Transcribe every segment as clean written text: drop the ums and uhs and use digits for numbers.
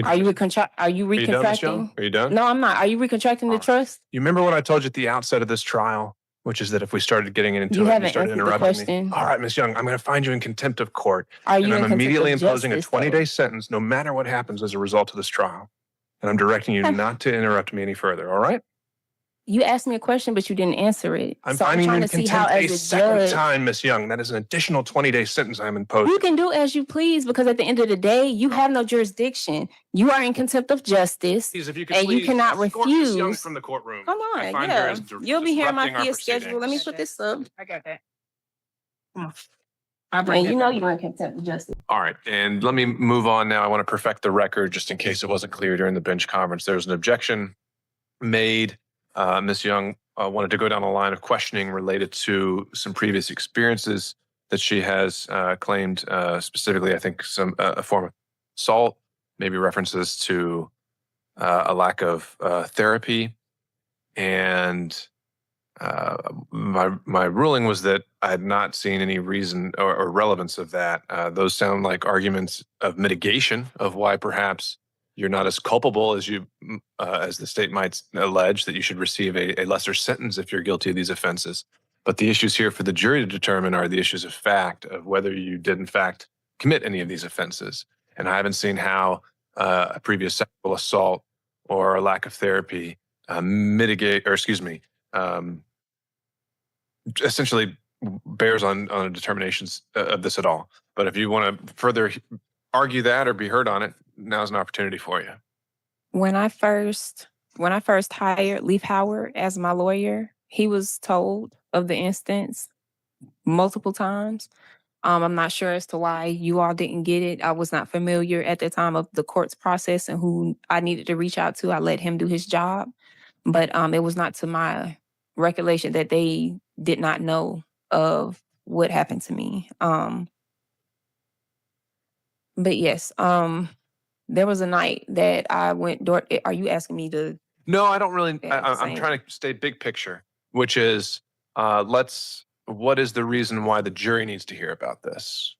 Are you Are you done, Ms. Young? recontracting? Are you done? No, I'm not. Are you recontracting the All right. trust? You remember what I told you at the outset of this trial, which is that if we started getting into You it and you haven't started answered the interrupting me. question. All right, Ms. Young, I'm going to find you in contempt of court. Are you And I'm in contempt immediately of imposing a justice, though? 20-day sentence no matter what happens as a result of this trial. And I'm directing you not to interrupt me any further, all right? You asked me a question, but you didn't answer it. I'm So I'm finding you trying in to see how, contempt a as a second judge, time, Ms. Young. That is an additional 20-day sentence I'm imposing. you can do as you please, because at the end of the day, you have no jurisdiction. You are in contempt of justice, Please, if you could and you please cannot escort Ms. Young refuse. from the courtroom. Come I on, find her yeah. as You'll be hearing my disrupting our fee schedule. Let me proceedings. put this up. I got that. Come on. And you know you're in contempt of justice. All right, and let me move on now. I want to perfect the record just in case it wasn't clear during the bench conference. There was an objection made. Ms. Young wanted to go down a line of questioning related to some previous experiences that she has claimed, specifically, I think, some a form of assault, maybe references to a lack of therapy. And my ruling was that I had not seen any reason or relevance of that. Those sound like arguments of mitigation of why perhaps you're not as culpable as as the state might allege, that you should receive a lesser sentence if you're guilty of these offenses. But the issues here for the jury to determine are the issues of fact, of whether you did in fact commit any of these offenses. And I haven't seen how a previous sexual assault or a lack of therapy essentially bears on determinations of this at all. But if you want to further argue that or be heard on it, now's an opportunity for you. When I first hired Leaf Howard as my lawyer, he was told of the instance multiple times. I'm not sure as to why you all didn't get it. I was not familiar at the time of the court's process and who I needed to reach out to. I let him do his job. But it was not to my recollection that they did not know of what happened to me. But yes, there was a night that I went door. Are you asking me to? No, I don't really. Yeah, I'm trying to stay big picture, which is what is the reason why the jury needs to hear about this?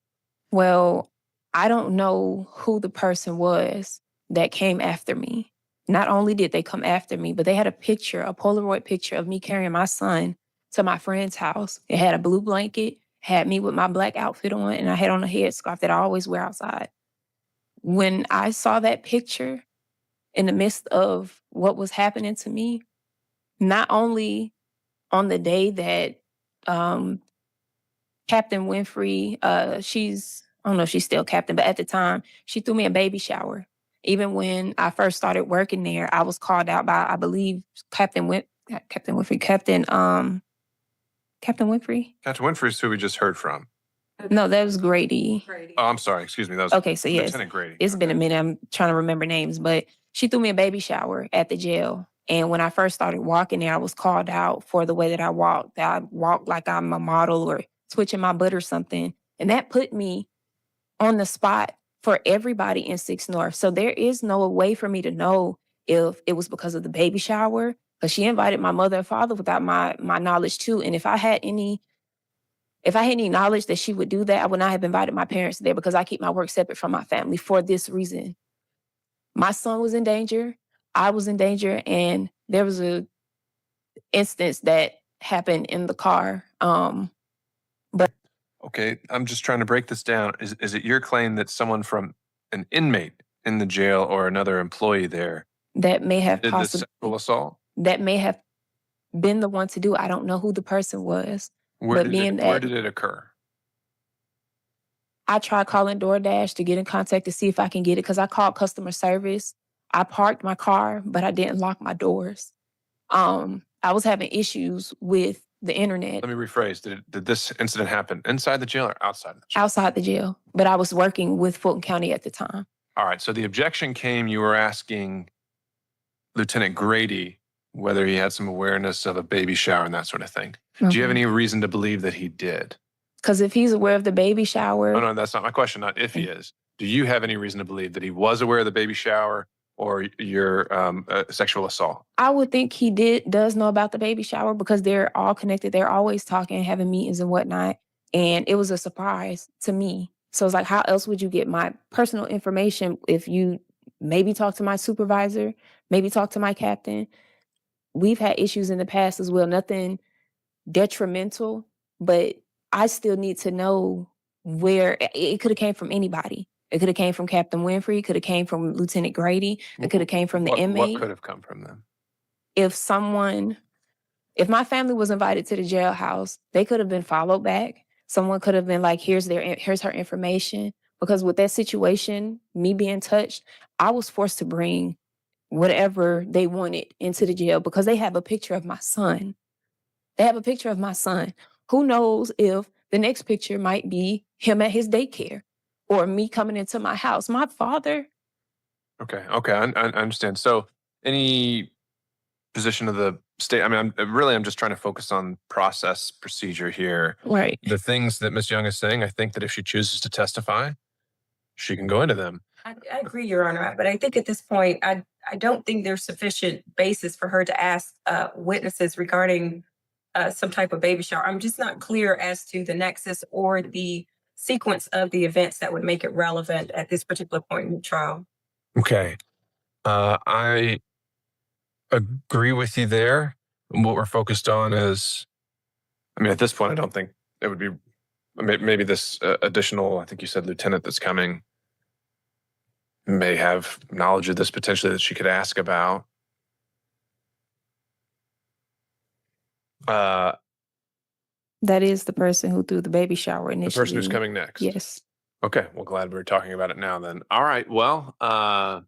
Well, I don't know who the person was that came after me. Not only did they come after me, but they had a Polaroid picture of me carrying my son to my friend's house. It had a blue blanket, had me with my black outfit on, and I had on a headscarf that I always wear outside. When I saw that picture in the midst of what was happening to me, not only on the day that Captain Winfrey, I don't know if she's still captain, but at the time, she threw me a baby shower. Even when I first started working there, I was called out by, I believe, Captain Winfrey. Captain Winfrey is who we just heard from. No, that was Grady. Oh, I'm sorry. Excuse me. That was okay, so yes, Lieutenant Grady. It's been a minute. I'm trying to remember names, but she threw me a baby shower at the jail. And when I first started walking there, I was called out for the way that I walked. I walked like I'm a model or twitching my butt or something. And that put me on the spot for everybody in 6 North. So there is no way for me to know if it was because of the baby shower, because she invited my mother and father without my knowledge too. And if I had any knowledge that she would do that, I would not have invited my parents there, because I keep my work separate from my family for this reason. My son was in danger. I was in danger. And there was a instance that happened in the car. Okay, I'm just trying to break this down. Is it your claim that someone from an inmate in the jail or another employee there that may have did this sexual assault? That may have been the one to do. I don't know who the person was. Where did it occur? I tried calling DoorDash to get in contact to see if I can get it, because I called customer service. I parked my car, but I didn't lock my doors. I was having issues with the internet. Let me rephrase. Did this incident happen inside the jail or outside the jail? Outside the jail, but I was working with Fulton County at the time. All right, so the objection came, you were asking Lieutenant Grady whether he had some awareness of a baby shower and that sort of thing. Mm-hmm. Do you have any reason to believe that he did? Because if he's aware of the baby shower... Oh, no, that's not my question, not if he is. Do you have any reason to believe that he was aware of the baby shower or your sexual assault? I would think he does know about the baby shower, because they're all connected. They're always talking, having meetings and whatnot. And it was a surprise to me. So it's like, how else would you get my personal information if you maybe talk to my supervisor, maybe talk to my captain. We've had issues in the past as well, nothing detrimental, but I still need to know where it could have came from anybody. It could have came from Captain Winfrey, could have came from Lieutenant Grady, it could have came from the inmate. What could have come from them? If my family was invited to the jailhouse, they could have been followed back. Someone could have been like, here's her information. Because with that situation, me being touched, I was forced to bring whatever they wanted into the jail because they have a picture of my son. They have a picture of my son. Who knows if the next picture might be him at his daycare or me coming into my house. My father. Okay. I understand. So any position of the state, I mean, I'm just trying to focus on process procedure here. Right. The things that Ms. Young is saying, I think that if she chooses to testify, she can go into them. I agree, Your Honor, but I think at this point, I don't think there's sufficient basis for her to ask witnesses regarding some type of baby shower. I'm just not clear as to the nexus or the sequence of the events that would make it relevant at this particular point in the trial. Okay. I agree with you there. And what we're focused on is, I mean, at this point, I don't think it would be, maybe this additional, I think you said lieutenant that's coming may have knowledge of this potentially that she could ask about. That is the person who threw the baby shower initially. The person who's coming next. Yes. Okay. Well, glad we're talking about it now then. All right. Well, I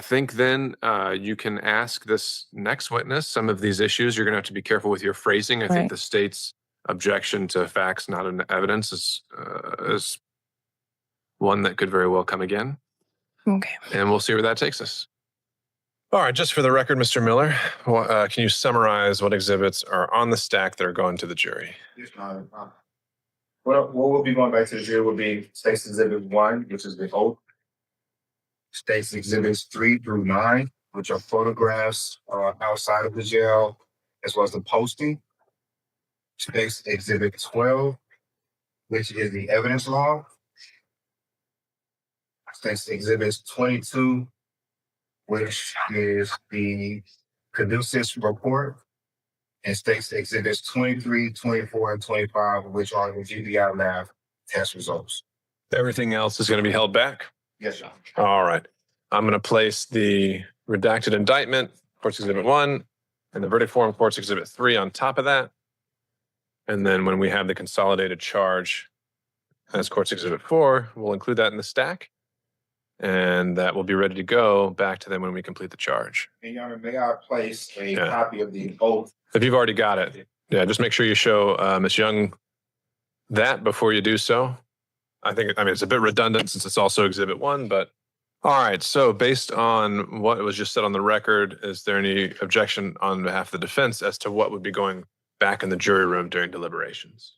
think then you can ask this next witness some of these issues. You're going to have to be careful with your phrasing. I think the state's objection to facts, not in evidence, is one that could very well come again. Okay. And we'll see where that takes us. All right. Just for the record, Mr. Miller, can you summarize what exhibits are on the stack that are going to the jury? Yes, Your Honor. What will be going back to the jury will be State's Exhibit 1, which is the oath. State's Exhibits 3 through 9, which are photographs outside of the jail, as well as the posting. State's Exhibit 12, which is the evidence log. State's Exhibits 22, which is the caduceus report. And State's Exhibits 23, 24, and 25, which are the GBI lab test results. Everything else is going to be held back? Yes, Your Honor. All right. I'm going to place the redacted indictment, Court's Exhibit 1, and the verdict form, Court's Exhibit 3 on top of that. And then when we have the consolidated charge as Court's Exhibit 4, we'll include that in the stack. And that will be ready to go back to them when we complete the charge. And Your Honor, may I place a copy of the oath? If you've already got it, just make sure you show Ms. Young that before you do so. I mean, it's a bit redundant since it's also Exhibit 1, but all right. So based on what was just said on the record, is there any objection on behalf of the defense as to what would be going back in the jury room during deliberations?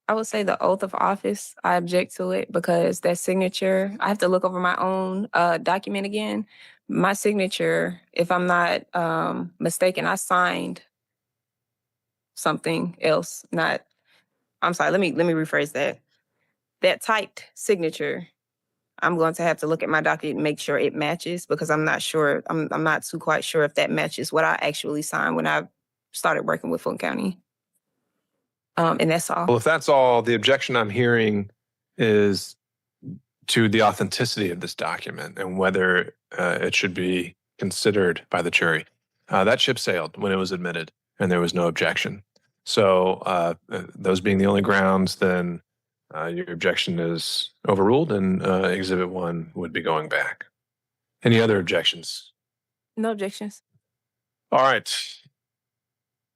I would say the oath of office. I object to it because that signature, I have to look over my own document again. My signature, if I'm not mistaken, I signed something else. I'm sorry, let me rephrase that. That typed signature, I'm going to have to look at my document and make sure it matches because I'm not sure, I'm not too quite sure if that matches what I actually signed when I started working with Fulton County. And that's all. Well, if that's all, the objection I'm hearing is to the authenticity of this document and whether it should be considered by the jury. That ship sailed when it was admitted and there was no objection. So those being the only grounds, then your objection is overruled and Exhibit 1 would be going back. Any other objections? No objections. All right.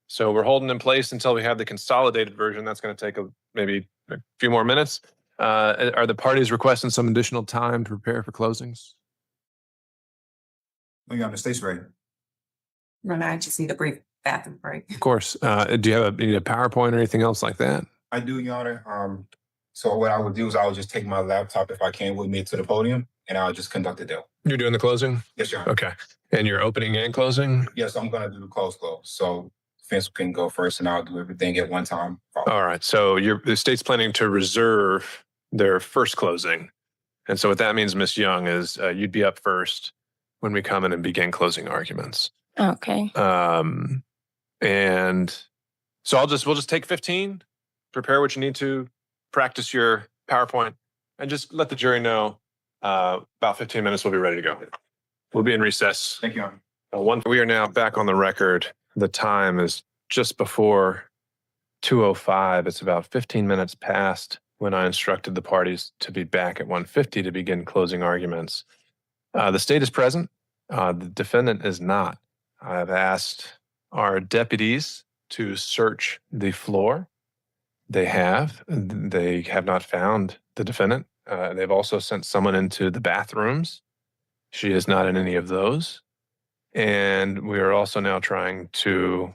So we're holding in place until we have the consolidated version. That's going to take maybe a few more minutes. Are the parties requesting some additional time to prepare for closings? Your Honor, State's ready. No, I just need a brief bathroom break. Of course. Do you need a PowerPoint or anything else like that? I do, Your Honor. So what I would do is I would just take my laptop, if I can, with me to the podium, and I'll just conduct the deal. You're doing the closing? Yes, Your Honor. Okay. And you're opening and closing? Yes, I'm going to do the close. So defense can go first, and I'll do everything at one time. All right. So the state's planning to reserve their first closing And so what that means, Ms. Young, is you'd be up first when we come in and begin closing arguments. Okay. And so we'll just take 15, prepare what you need to, practice your PowerPoint, and just let the jury know about 15 minutes we'll be ready to go. We'll be in recess. Thank you. We are now back on the record. The time is just before 2:05. It's about 15 minutes past when I instructed the parties to be back at 1:50 to begin closing arguments. The state is present. The defendant is not. I've asked our deputies to search the floor. They have not found the defendant. They've also sent someone into the bathrooms. She is not in any of those. And we are also now trying to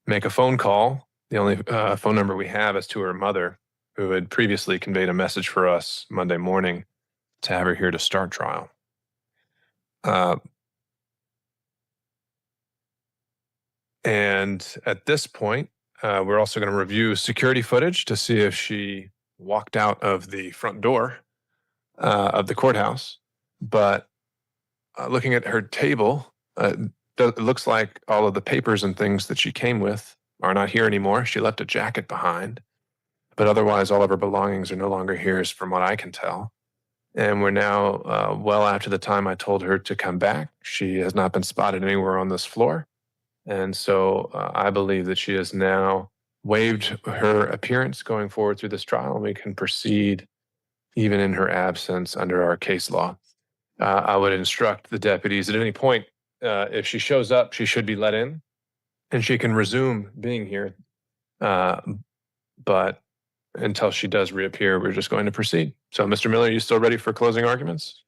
make a phone call. The only phone number we have is to her mother, who had previously conveyed a message for us Monday morning to have her here to start trial. And at this point, we're also going to review security footage to see if she walked out of the front door of the courthouse. But looking at her table, it looks like all of the papers and things that she came with are not here anymore. She left a jacket behind. But otherwise, all of her belongings are no longer here, from what I can tell. And we're now well after the time I told her to come back. She has not been spotted anywhere on this floor. And so I believe that she has now waived her appearance going forward through this trial, and we can proceed even in her absence under our case law. I would instruct the deputies at any point, if she shows up, she should be let in, and she can resume being here. But until she does reappear, we're just going to proceed. So, Mr. Miller, are you still ready for closing arguments?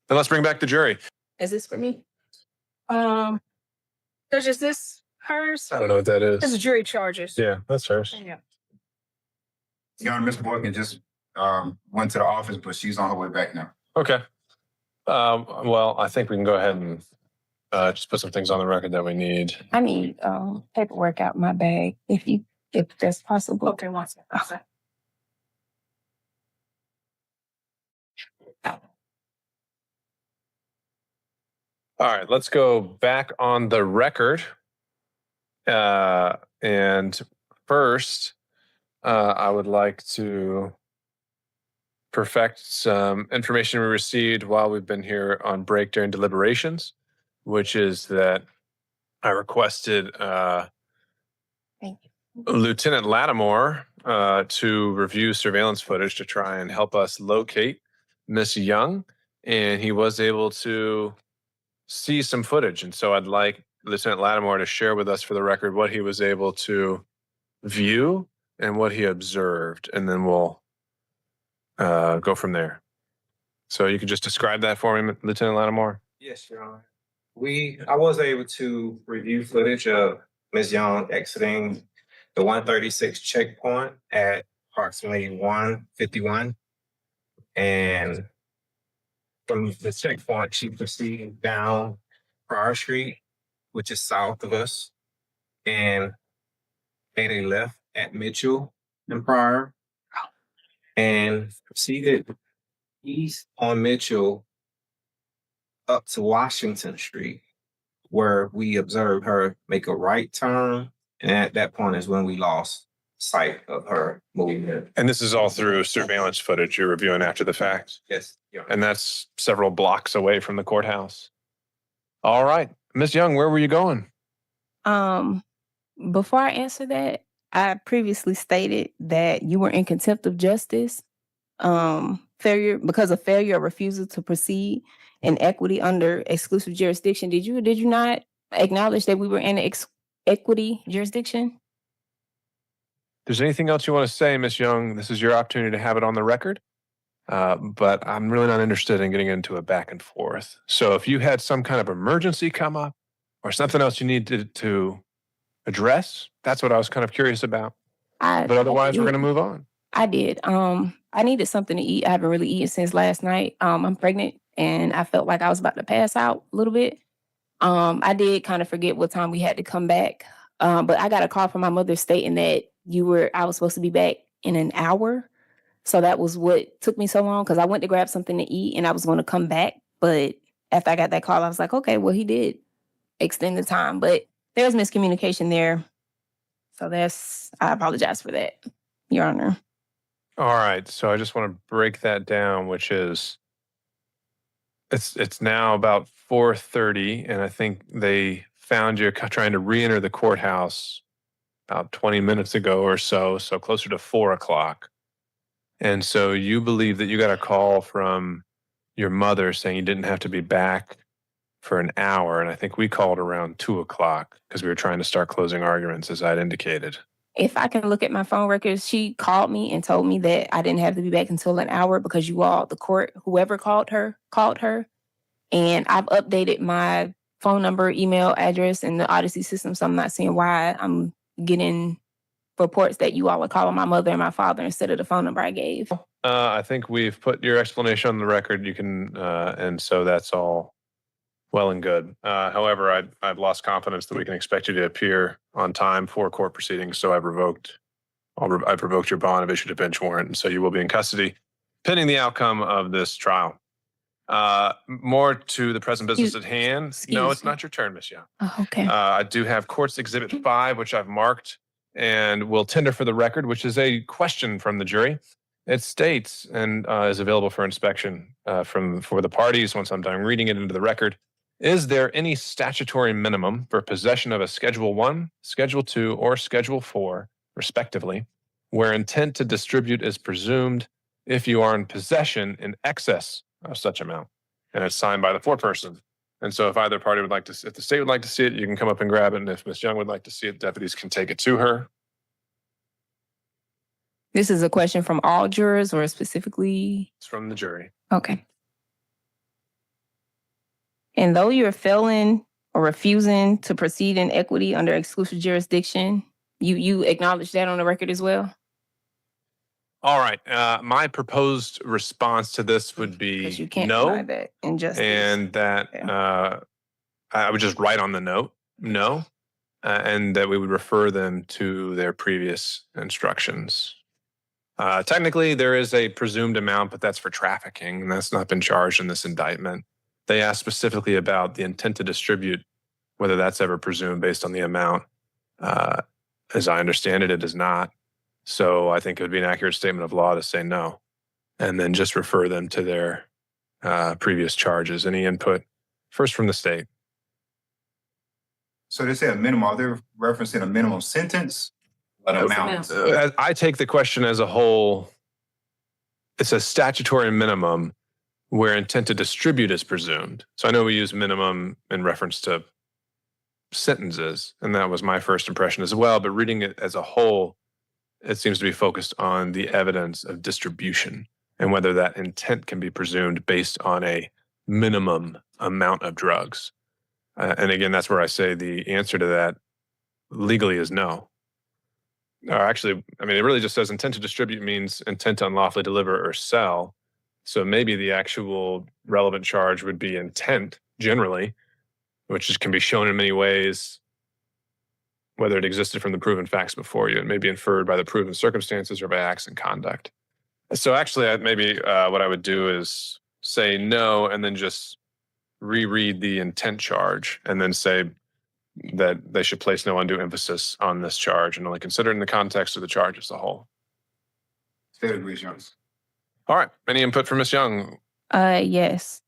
Then let's bring back the jury. Is this for me? Judge, is this hers? I don't know what that This is is. jury charges. Yeah, that's hers. Yeah. Your Honor, Ms. Morgan just went to the office, but she's on her way back now. Okay. Well, I think we can go ahead and just put some things on the record that we need. I need paperwork out my bag if that's possible. Okay, one second. Okay. All right, let's go back on the record. And first, I would like to perfect some information we received while we've been here on break during deliberations, which is that I requested Thank you. Lieutenant Lattimore to review surveillance footage to try and help us locate Miss Young, and he was able to see some footage. And so I'd like Lieutenant Lattimore to share with us for the record what he was able to view and what he observed, and then we'll go from there. So you can just describe that for me, Lieutenant Lattimore? Yes, Your Honor. I was able to review footage of Ms. Young exiting the 136 checkpoint at approximately 1:51. And from the checkpoint, she proceeded down Prior Street, which is south of us, and made a left at Mitchell and Prior, and proceeded east on Mitchell up to Washington Street, where we observed her make a right turn. And at that point is when we lost sight of her movement. And this is all through surveillance footage you're reviewing after the fact. Yes. Yeah. And that's several blocks away from the courthouse. All right. Ms. Young, where were you going? Before I answer that, I previously stated that you were in contempt of justice, because of failure or refusal to proceed in equity under exclusive jurisdiction. Did you not acknowledge that we were in equity jurisdiction? If there's anything else you want to say, Ms. Young, this is your opportunity to have it on the record. But I'm really not interested in getting into a back and forth. So if you had some kind of emergency come up or something else you needed to address, that's what I was kind of curious about. But otherwise, we're going to move on. I did. I needed something to eat. I haven't really eaten since last night. I'm pregnant and I felt like I was about to pass out a little bit. I did kind of forget what time we had to come back. But I got a call from my mother stating that I was supposed to be back in an hour. So that was what took me so long, because I went to grab something to eat and I was going to come back. But after I got that call, I was like, okay, well, he did extend the time. But there was miscommunication there. So I apologize for that, Your Honor. All right. So I just want to break that down, which is it's now about 4:30, and I think they found you trying to re-enter the courthouse about 20 minutes ago or so closer to 4 o'clock. And so you believe that you got a call from your mother saying you didn't have to be back for an hour. And I think we called around 2 o'clock because we were trying to start closing arguments, as I'd indicated. If I can look at my phone records, she called me and told me that I didn't have to be back until an hour because the court, whoever called her. And I've updated my phone number, email address in the Odyssey system. So I'm not seeing why I'm getting reports that you all are calling my mother and my father instead of the phone number I gave. I think we've put your explanation on the record. You can, and so that's all well and good. However, I've lost confidence that we can expect you to appear on time for court proceedings. So I've revoked your bond. I've issued a bench warrant, and so you will be in custody pending the outcome of this trial. More to the present business at hand. No, it's not your turn, Ms. Young. Oh, okay. I do have Court's Exhibit 5, which I've marked and will tender for the record, which is a question from the jury. It states, and is available for inspection for the parties once I'm done reading it into the record. Is there any statutory minimum for possession of a Schedule 1, Schedule 2, or Schedule 4, respectively, where intent to distribute is presumed if you are in possession in excess of such amount? And it's signed by the foreperson. And so if either party would like to, if the state would like to see it, you can come up and grab it. And if Ms. Young would like to see it, deputies can take it to her. This is a question from all jurors or specifically? It's from the jury. Okay. And though you're failing or refusing to proceed in equity under exclusive jurisdiction, you acknowledge that on the record as well? All right. My proposed response to this would be Because you can't no. deny that injustice. And that I would just write on the note, no, and that we would refer them to their previous instructions. Technically, there is a presumed amount, but that's for trafficking, and that's not been charged in this indictment. They asked specifically about the intent to distribute, whether that's ever presumed based on the amount. As I understand it, it is not. So I think it would be an accurate statement of law to say no, and then just refer them to their previous charges. Any input? First from the state. So they say a minimum. Are they referencing a minimum sentence? An amount? I take the question as a whole. It's a statutory minimum where intent to distribute is presumed. So I know we use minimum in reference to sentences, and that was my first impression as well. But reading it as a whole, it seems to be focused on the evidence of distribution and whether that intent can be presumed based on a minimum amount of drugs. And again, that's where I say the answer to that legally is no. Actually, I mean, it really just says intent to distribute means intent to unlawfully deliver or sell. So maybe the actual relevant charge would be intent generally, which can be shown in many ways, whether it existed from the proven facts before you. It may be inferred by the proven circumstances or by acts and conduct. So actually, maybe what I would do is say no and then just reread the intent charge and then say that they should place no undue emphasis on this charge and only consider it in the context of the charge as a whole. State agrees, Young. All right. Any input from Ms. Young? Yes.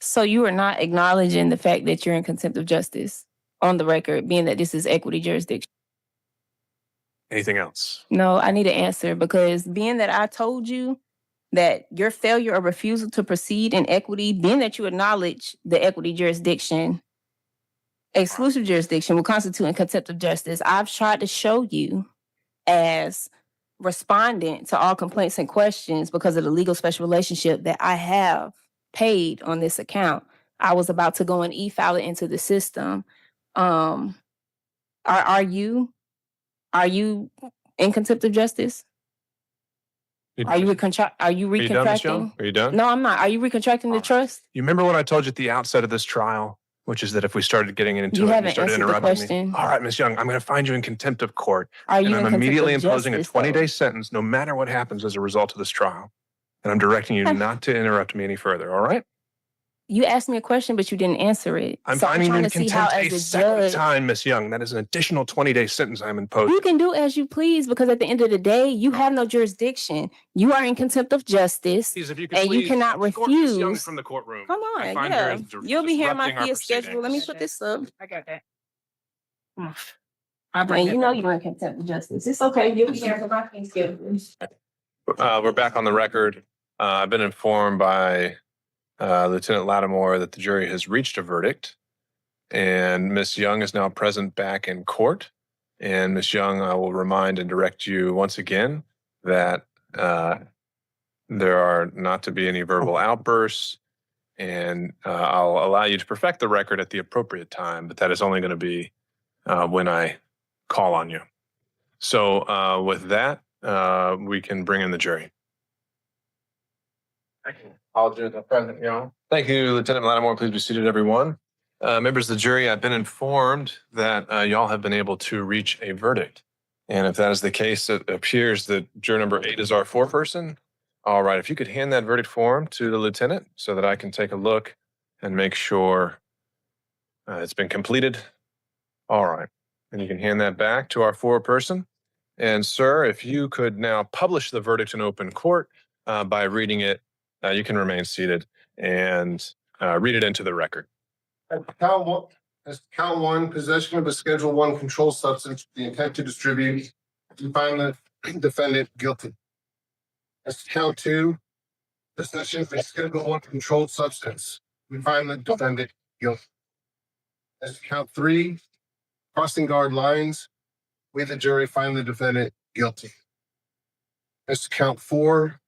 So you are not acknowledging the fact that you're in contempt of justice on the record, being that this is equity jurisdiction? Anything else? No, I need an answer, because being that I told you that your failure or refusal to proceed in equity, being that you acknowledge the equity jurisdiction, exclusive jurisdiction will constitute in contempt of justice. I've tried to show you as respondent to all complaints and questions because of the legal special relationship that I have paid on this account. I was about to go and e-file it into the system. Are you in contempt of justice? Are you recontracting? Are you done, Ms. Young? Are you done? No, I'm not. Are you recontracting the trust? You remember what I told you at the outset of this trial? which is that if we started getting into You it, and haven't you started answered the interrupting question. me. All right, Ms. Young, I'm going to find you in contempt of court. Are And you I'm in contempt immediately of imposing a justice, 20-day though? sentence, no matter what happens as a result of this trial. And I'm directing you not to interrupt me any further, all right? You asked me a question, but you didn't answer it. I'm So finding you trying in to see how, contempt a as a second judge, time, Ms. Young. That is an additional 20-day sentence I'm imposing. you can do as you please, because at the end of the day, you have no jurisdiction. You are in contempt of justice, Please, if you could and you please cannot escort Ms. Young refuse. from the courtroom. Come I on, find her yeah. as You'll be hearing my disrupting our fee schedule. Let me proceedings. put this up. I got that. I bring And it you know back. you're in contempt of justice. It's okay. You'll be hearing my fee schedule. We're back on the record. I've been informed by Lieutenant Lattimore that the jury has reached a verdict, and Ms. Young is now present back in court. And Ms. Young, I will remind and direct you once again that there are not to be any verbal outbursts, and I'll allow you to perfect the record at the appropriate time, but that is only going to be when I call on you. So with that, we can bring in the jury. All judges are present, Your Honor. Thank you, Lieutenant Lattimore. Please be seated, everyone. Members of the jury, I've been informed that y'all have been able to reach a verdict. And if that is the case, it appears that juror number 8 is our foreperson. All right, if you could hand that verdict form to the lieutenant so that I can take a look and make sure it's been completed. All right, and you can hand that back to our foreperson. And sir, if you could now publish the verdict in open court by reading it, you can remain seated and read it into the record. Count one, possession of a Schedule I controlled substance, with the intent to distribute, you find the defendant guilty. As to count two, possession of a Schedule I controlled substance, we find the defendant guilty. As to count three, crossing guard lines, we the jury find the defendant guilty. As to count four,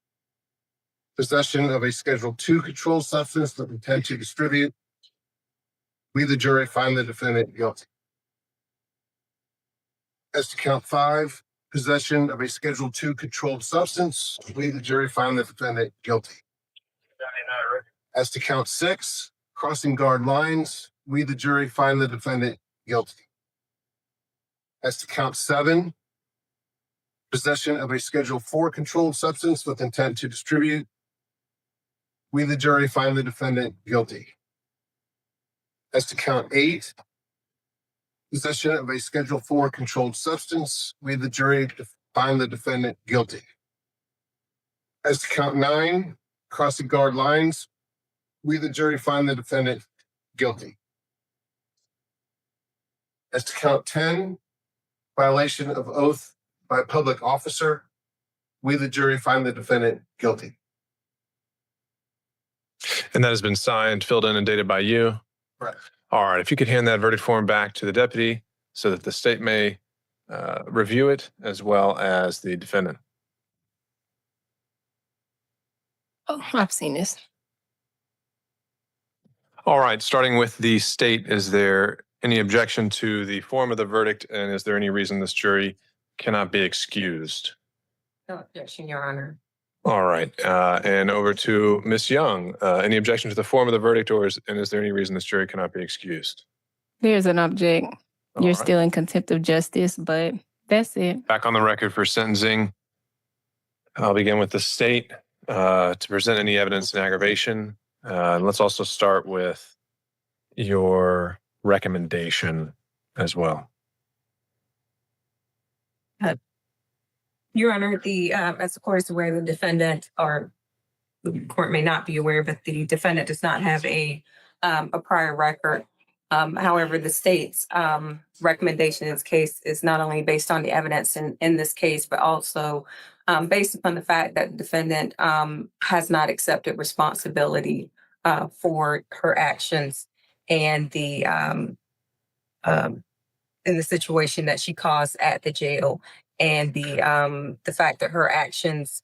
possession of a Schedule II controlled substance with intent to distribute, we the jury find the defendant guilty. As to count five, possession of a Schedule II controlled substance, we the jury find the defendant guilty. As to count six, crossing guard lines, we the jury find the defendant guilty. As to count seven, possession of a Schedule IV controlled substance with intent to distribute, we the jury find the defendant guilty. As to count eight, possession of a Schedule IV controlled substance, we the jury find the defendant guilty. As to count nine, crossing guard lines, we the jury find the defendant guilty. As to count 10, violation of oath by a public officer, we the jury find the defendant guilty. And that has been signed, filled in, and dated by you. Right. All right. If you could hand that verdict form back to the deputy so that the state may review it as well as the defendant. Oh, I've seen this. All right. Starting with the state, is there any objection to the form of the verdict? And is there any reason this jury cannot be excused? No objection, Your Honor. All right. And over to Ms. Young. Any objection to the form of the verdict, and is there any reason this jury cannot be excused? There's an object. All You're right. still in contempt of justice, but that's it. Back on the record for sentencing. I'll begin with the state to present any evidence in aggravation. Let's also start with your recommendation as well. Your Honor, as the court is aware, the defendant, or the court may not be aware, but the defendant does not have a prior record. However, the state's recommendation in this case is not only based on the evidence in this case, but also based upon the fact that the defendant has not accepted responsibility for her actions and in the situation that she caused at the jail, and the fact that her actions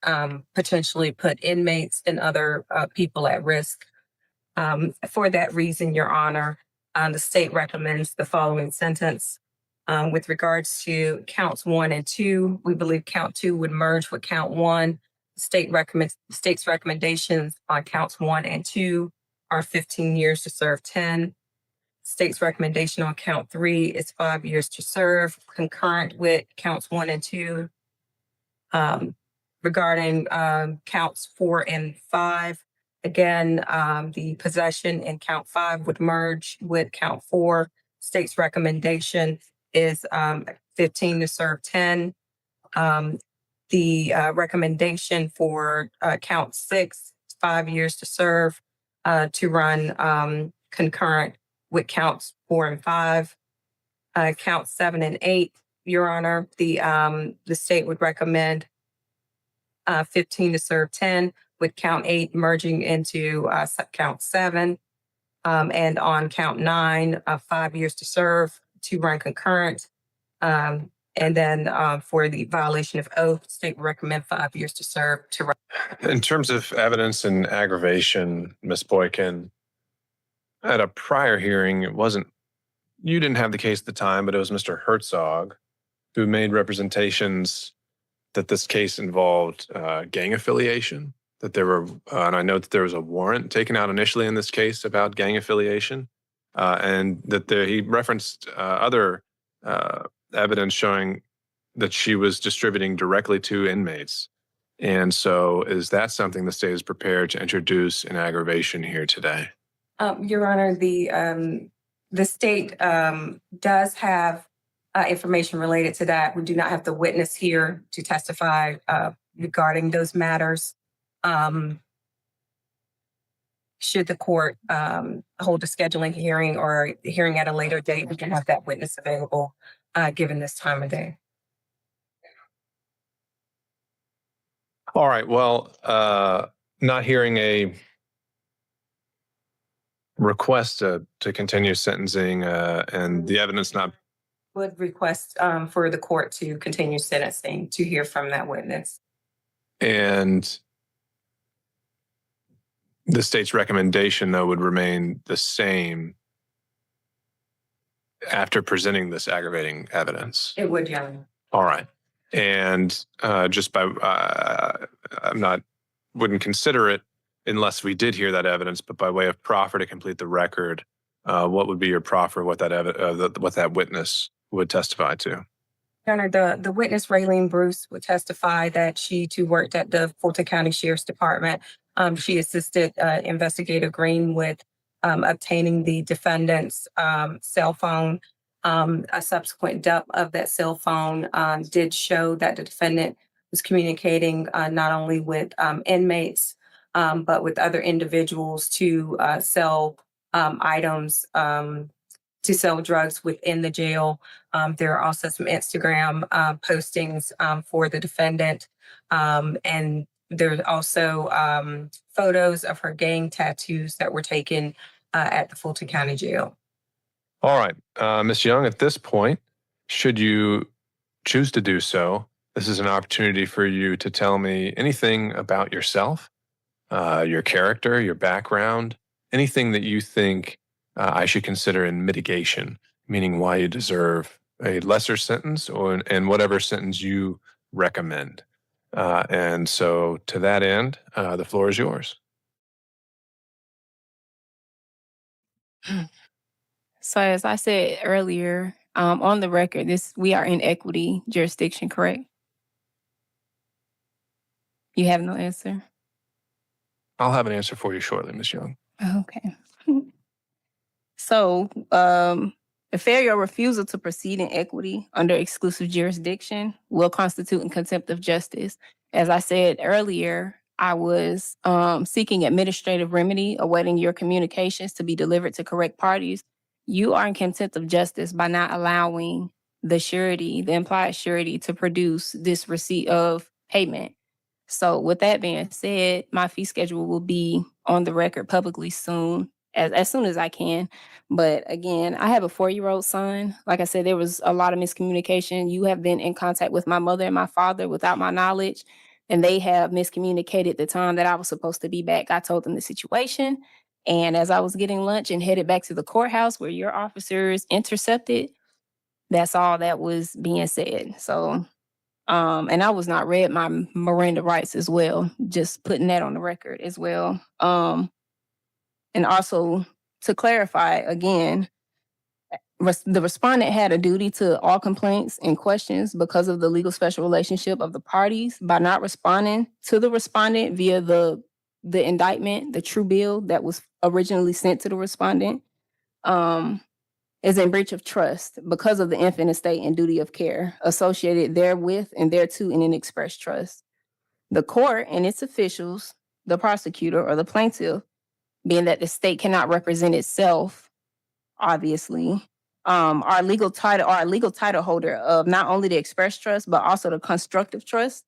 potentially put inmates and other people at risk. For that reason, Your Honor, the state recommends the following sentence. With regards to counts 1 and 2, we believe count 2 would merge with count 1. State's recommendations on counts 1 and 2 are 15 years to serve 10. State's recommendation on count 3 is 5 years to serve, concurrent with counts 1 and 2. Regarding counts 4 and 5, again, the possession in count 5 would merge with count 4. State's recommendation is 15 to serve 10. The recommendation for count 6, 5 years to serve, to run concurrent with counts 4 and 5. Count 7 and 8, Your Honor, the state would recommend 15 to serve 10, with count 8 merging into count 7. And on count 9, 5 years to serve to run concurrent. And then for the violation of oath, state would recommend 5 years to serve to run. In terms of evidence and aggravation, Ms. Boykin, at a prior hearing, you didn't have the case at the time, but it was Mr. Herzog who made representations that this case involved gang affiliation, that there were, and I know that there was a warrant taken out initially in this case about gang affiliation, and that he referenced other evidence showing that she was distributing directly to inmates. And so is that something the state is prepared to introduce in aggravation here today? Your Honor, the state does have information related to that. We do not have the witness here to testify regarding those matters. Should the court hold a scheduling hearing or hearing at a later date, we can have that witness available given this time of day. All right. Well, not hearing a request to continue sentencing and the evidence not. Would request for the court to continue sentencing to hear from that witness. And the state's recommendation, though, would remain the same after presenting this aggravating evidence. It would, Your Honor. All right. And just by, wouldn't consider it unless we did hear that evidence, but by way of proffer to complete the record, what would be your proffer, what that witness would testify to? Your Honor, the witness, Raylene Bruce, would testify that she too worked at the Fulton County Sheriff's Department. She assisted Investigator Green with obtaining the defendant's cell phone. A subsequent dump of that cell phone did show that the defendant was communicating not only with inmates, but with other individuals to sell items, to sell drugs within the jail. There are also some Instagram postings for the defendant. And there's also photos of her gang tattoos that were taken at the Fulton County Jail. All right. Ms. Young, at this point, should you choose to do so, this is an opportunity for you to tell me anything about yourself, your character, your background, anything that you think I should consider in mitigation, meaning why you deserve a lesser sentence and whatever sentence you recommend. And so to that end, the floor is yours. So as I said earlier, on the record, we are in equity jurisdiction, correct? You have no answer? I'll have an answer for you shortly, Ms. Young. Okay. So, a failure or refusal to proceed in equity under exclusive jurisdiction will constitute in contempt of justice. As I said earlier, I was seeking administrative remedy, awaiting your communications to be delivered to correct parties. You are in contempt of justice by not allowing the surety, the implied surety, to produce this receipt of payment. So with that being said, my fee schedule will be on the record publicly soon, as soon as I can. But again, I have a 4-year-old son. Like I said, there was a lot of miscommunication. You have been in contact with my mother and my father without my knowledge, and they have miscommunicated the time that I was supposed to be back. I told them the situation. And as I was getting lunch and headed back to the courthouse where your officers intercepted, that's all that was being said. So, and I was not read my Miranda rights as well, just putting that on the record as well. And also to clarify again, the respondent had a duty to all complaints and questions because of the legal special relationship of the parties. By not responding to the respondent via the indictment, the true bill that was originally sent to the respondent, is in breach of trust because of the infant estate and duty of care associated therewith and thereto in an express trust. The court and its officials, the prosecutor or the plaintiff, being that the state cannot represent itself, obviously, our legal title holder of not only the express trust, but also the constructive trust,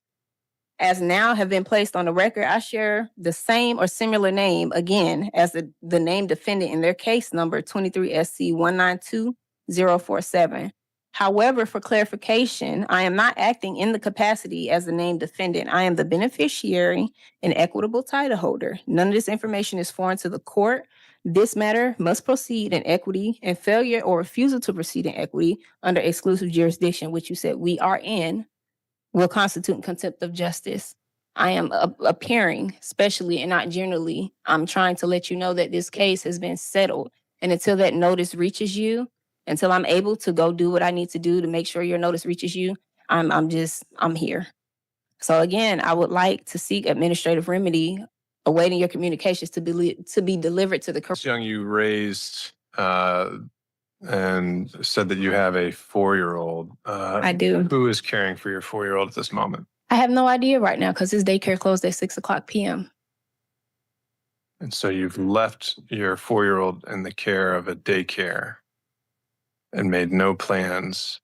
as now have been placed on the record. I share the same or similar name again as the named defendant in their case number 23 SC 192047. However, for clarification, I am not acting in the capacity as the named defendant. I am the beneficiary and equitable title holder. None of this information is foreign to the court. This matter must proceed in equity, and failure or refusal to proceed in equity under exclusive jurisdiction, which you said we are in, will constitute contempt of justice. I am appearing, especially and not generally, I'm trying to let you know that this case has been settled. And until that notice reaches you, until I'm able to go do what I need to do to make sure your notice reaches you, I'm here. So again, I would like to seek administrative remedy, awaiting your communications to be delivered to the correct. Ms. Young, you raised and said that you have a 4-year-old. I do. Who is caring for your 4-year-old at this moment? I have no idea right now because his daycare closed at 6:00 p.m. And so you've left your 4-year-old in the care of a daycare and made no plans.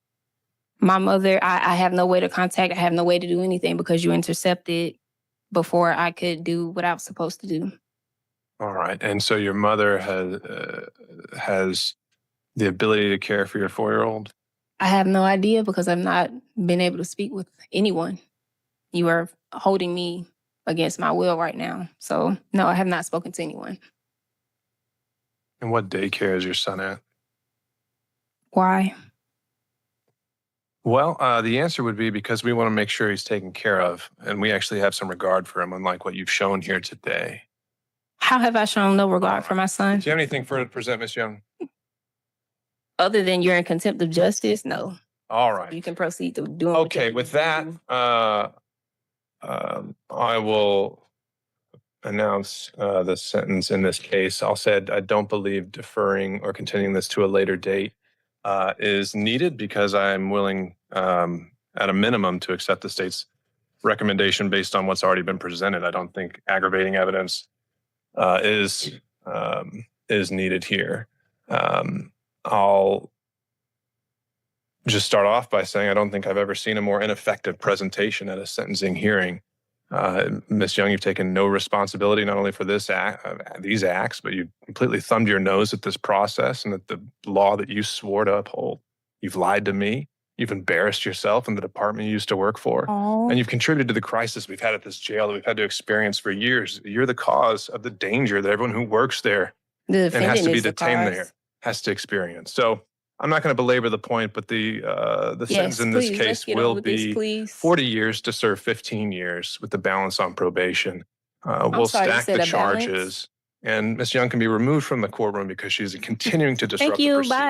My mother, I have no way to contact. I have no way to do anything because you intercepted before I could do what I was supposed to do. All right. And so your mother has the ability to care for your 4-year-old? I have no idea because I've not been able to speak with anyone. You are holding me against my will right now. So no, I have not spoken to anyone. And what daycare is your son at? Why? Well, the answer would be because we want to make sure he's taken care of, and we actually have some regard for him, unlike what you've shown here today. How have I shown no regard for my son? Do you have anything further to present, Ms. Young? Other than you're in contempt of justice? No. All right. You can proceed to doing. Okay, with that, I will announce the sentence in this case. I'll say I don't believe deferring or continuing this to a later date is needed because I'm willing, at a minimum, to accept the state's recommendation based on what's already been presented. I don't think aggravating evidence is needed here. I'll just start off by saying I don't think I've ever seen a more ineffective presentation at a sentencing hearing. Ms. Young, you've taken no responsibility not only for these acts, but you've completely thumbed your nose at this process and at the law that you swore to uphold. You've lied to me. You've embarrassed yourself and the department you used to work for. Aww. And you've contributed to the crisis we've had at this jail that we've had to experience for years. You're the cause of the danger that everyone who works there and has to be detained there has to experience. So I'm not going to belabor the point, but the sentence in this case will be 40 years to serve 15 years with the balance on probation. We'll stack the charges, and Ms. Young can be removed from the courtroom because she's continuing to disrupt the proceedings. Thank you. Bye.